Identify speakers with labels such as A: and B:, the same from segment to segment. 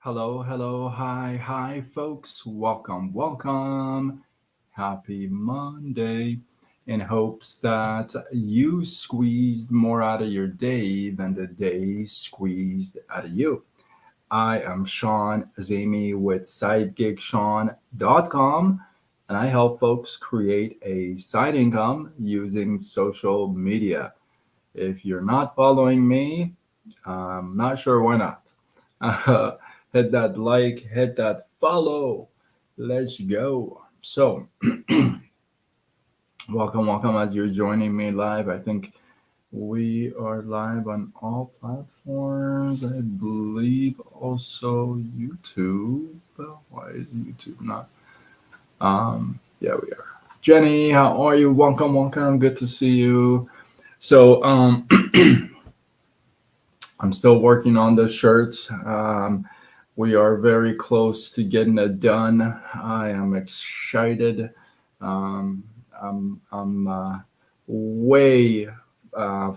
A: Hello, hello, hi, hi, folks. Welcome, welcome. Happy Monday. In hopes that you squeezed more out of your day than the day squeezed out of you. I am Sean Zami with SideGigSean.com, and I help folks create a side income using social media. If you're not following me, I'm not sure why not. Uh, hit that like, hit that follow. Let's go. So, welcome, welcome as you're joining me live. I think we are live on all platforms. I believe also YouTube. Why is YouTube not? Yeah, we are. Jenny, how are you? Welcome, welcome. Good to see you. So, I'm still working on the shirts. We are very close to getting it done. I am excited. Um, I'm way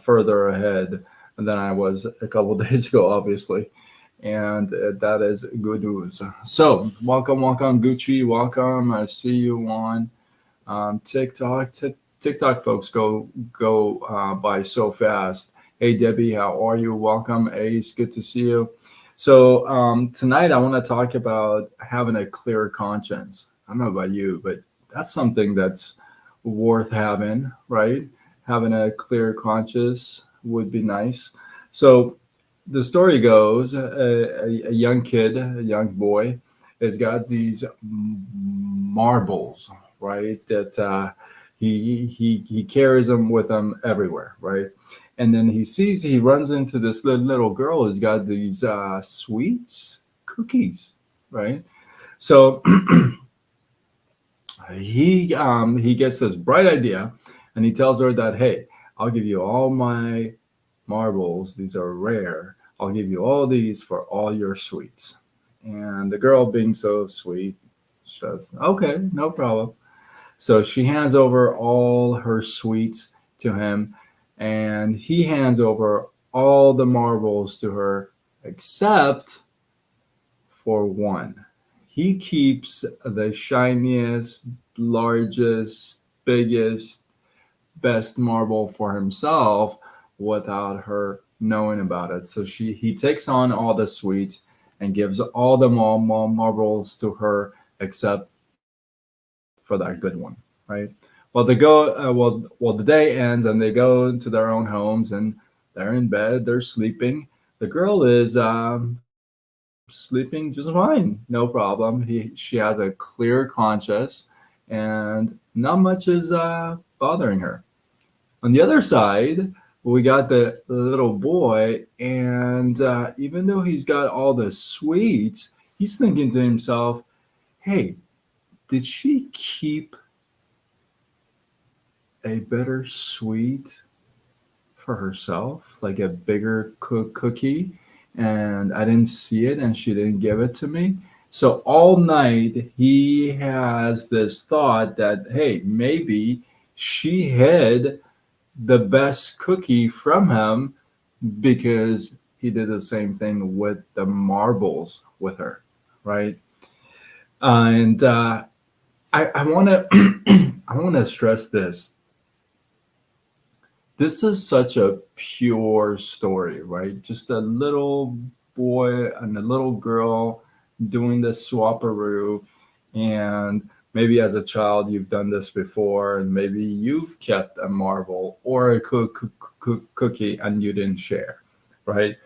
A: further ahead than I was a couple days ago, obviously, and that is good news. So, welcome, welcome, Gucci. Welcome. I see you on TikTok. TikTok folks go by so fast. Hey Debbie, how are you? Welcome, Ace. Good to see you. So tonight I want to talk about having a clear conscience. I don't know about you, but that's something that's worth having, right? Having a clear conscience would be nice. So the story goes, a young kid, a young boy, has got these marbles, right? That he carries them with him everywhere, right? And then he runs into this little girl who's got these sweets, cookies, right? So he gets this bright idea, and he tells her that, hey, I'll give you all my marbles. These are rare. I'll give you all these for all your sweets. And the girl, being so sweet, says, okay, no problem. So she hands over all her sweets to him, and he hands over all the marbles to her, except for one. He keeps the shiniest, largest, biggest, best marble for himself without her knowing about it. So he takes on all the sweets and gives all the marbles to her except for that good one, right? Well, they go. Well, the day ends and they go into their own homes and they're in bed. They're sleeping. The girl is sleeping just fine, no problem. She has a clear conscience, and not much is bothering her. On the other side, we got the little boy, and even though he's got all the sweets, he's thinking to himself, "Hey, did she keep a better sweet for herself, like a bigger cookie, and I didn't see it and she didn't give it to me?" So all night he has this thought that, hey, maybe she hid the best cookie from him because he did the same thing with the marbles with her, right? And I want to I want to stress this. This is such a pure story, right? Just a little boy and a little girl doing this swaparoo. And maybe as a child, you've done this before, and maybe you've kept a marble or a cookie and you didn't share, right?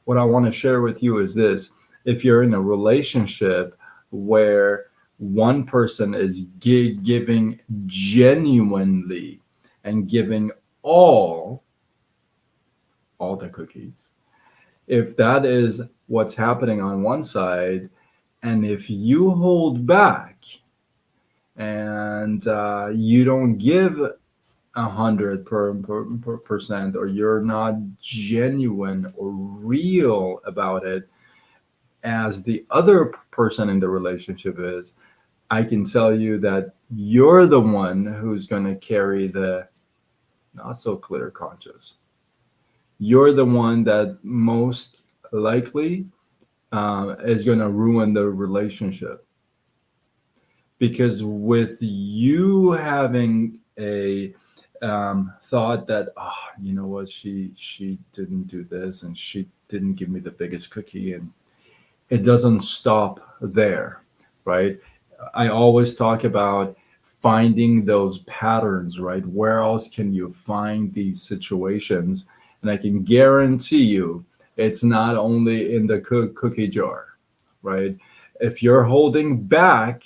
A: What I want to share with you is this: if you're in a relationship where one person is giving genuinely and giving all all the cookies, if that is what's happening on one side, and if you hold back and you don't give 100%, or you're not genuine or real about it as the other person in the relationship is, I can tell you that you're the one who's going to carry the not so clear conscious. You're the one that most likely is going to ruin the relationship. Because with you having a thought that, oh, you know what, she didn't do this and she didn't give me the biggest cookie, and it doesn't stop there, right? I always talk about finding those patterns, right? Where else can you find these situations? And I can guarantee you it's not only in the cookie jar, right? If you're holding back,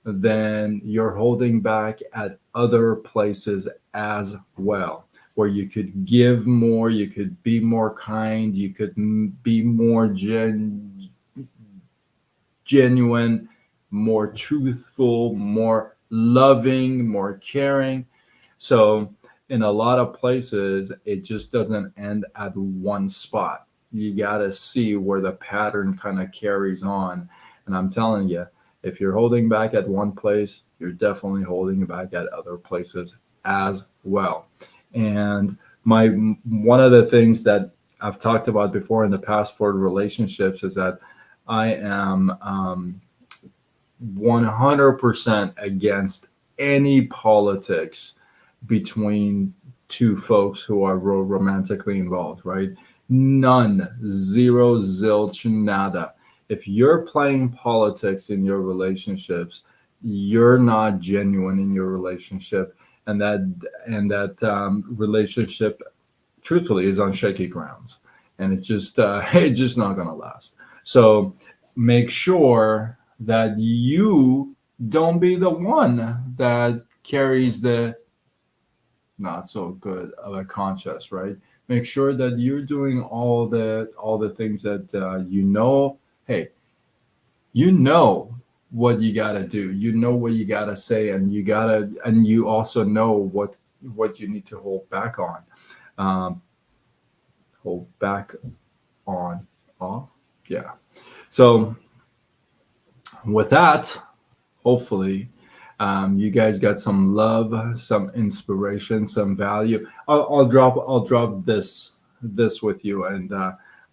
A: then you're holding back at other places as well, where you could give more, you could be more kind, you could be more genuine, more truthful, more loving, more caring. So, in a lot of places, it just doesn't end at one spot. You got to see where the pattern kind of carries on. And I'm telling you, if you're holding back at one place, you're definitely holding back at other places as well. And my one of the things that I've talked about before in the past for relationships is that I am 100% against any politics between two folks who are romantically involved, right? None, zero, zilch, nada. If you're playing politics in your relationships, you're not genuine in your relationship, and that relationship, truthfully, is on shaky grounds, and it's just it's just not going to last. So make sure that you don't be the one that carries the not so good of a conscience, right? Make sure that you're doing all the things that you know. Hey, you know what you gotta do. You know what you gotta say, and you also know what you need to hold back on. Um, hold back on. Off. Yeah. So with that, hopefully you guys got some love, some inspiration, some value. I'll drop this with you, and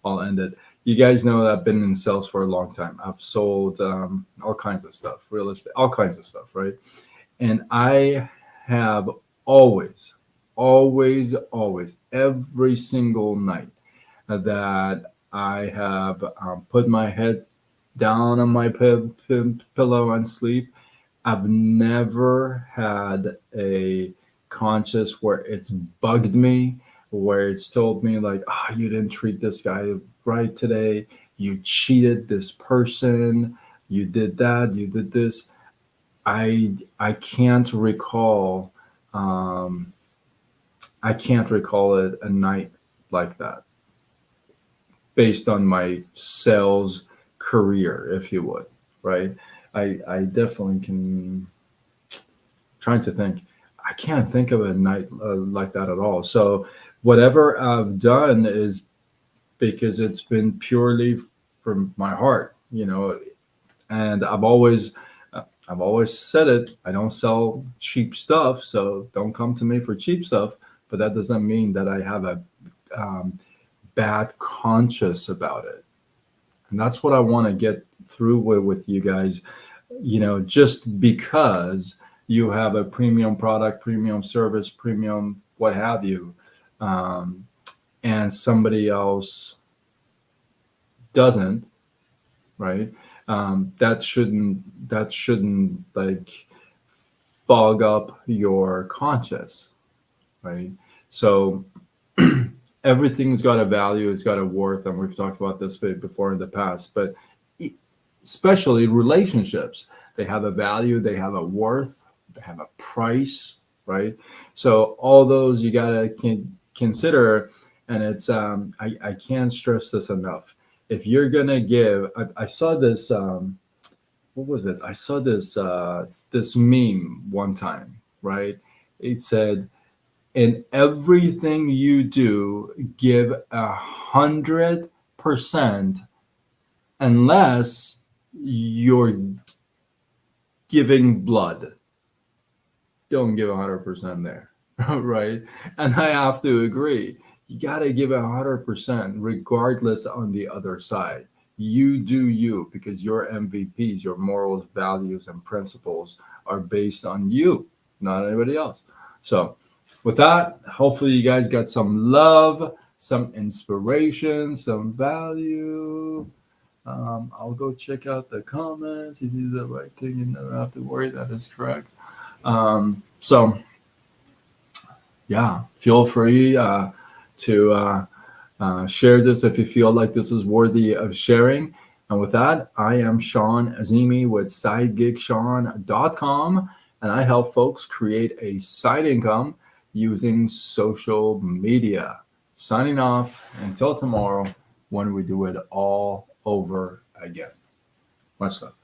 A: I'll end it. You guys know that I've been in sales for a long time. I've sold all kinds of stuff, real estate, all kinds of stuff, right? And I have always, always, always, every single night that I have put my head down on my pillow and sleep, I've never had a conscious where it's bugged me, where it's told me like, "Ah, you didn't treat this guy right today. You cheated this person. You did that. You did this." I can't recall. Um, I can't recall it a night like that based on my sales career, if you would, right? I definitely can. Trying to think. I can't think of a night like that at all. So whatever I've done is because it's been purely from my heart, and I've always said it. I don't sell cheap stuff, so don't come to me for cheap stuff. But that doesn't mean that I have a um, bad conscience about it. And that's what I want to get through with you guys. Just because you have a premium product, premium service, premium what have you, um, and somebody else doesn't, right? That shouldn't like fog up your conscience, right? So everything's got a value, it's got a worth, and we've talked about this before in the past. But especially relationships, they have a value, they have a worth, they have a price, right? So all those you gotta consider, and it's I can't stress this enough. If you're gonna give, I saw this. What was it? I saw this meme one time, right? It said, "In everything you do, give 100%, unless you're giving blood. Don't give 100% there," right? And I have to agree. You got to give 100% regardless on the other side. You do you, because your MVPs, your morals, values, and principles are based on you, not anybody else. So, with that, hopefully you guys got some love, some inspiration, some value. I'll go check out the comments. If you do the right thing, you never have to worry. That is correct. So, yeah, feel free to share this if you feel like this is worthy of sharing. And with that, I am Sean Azimi with SideGigSean.com, and I help folks create a side income using social media. Signing off until tomorrow when we do it all over again. Much love.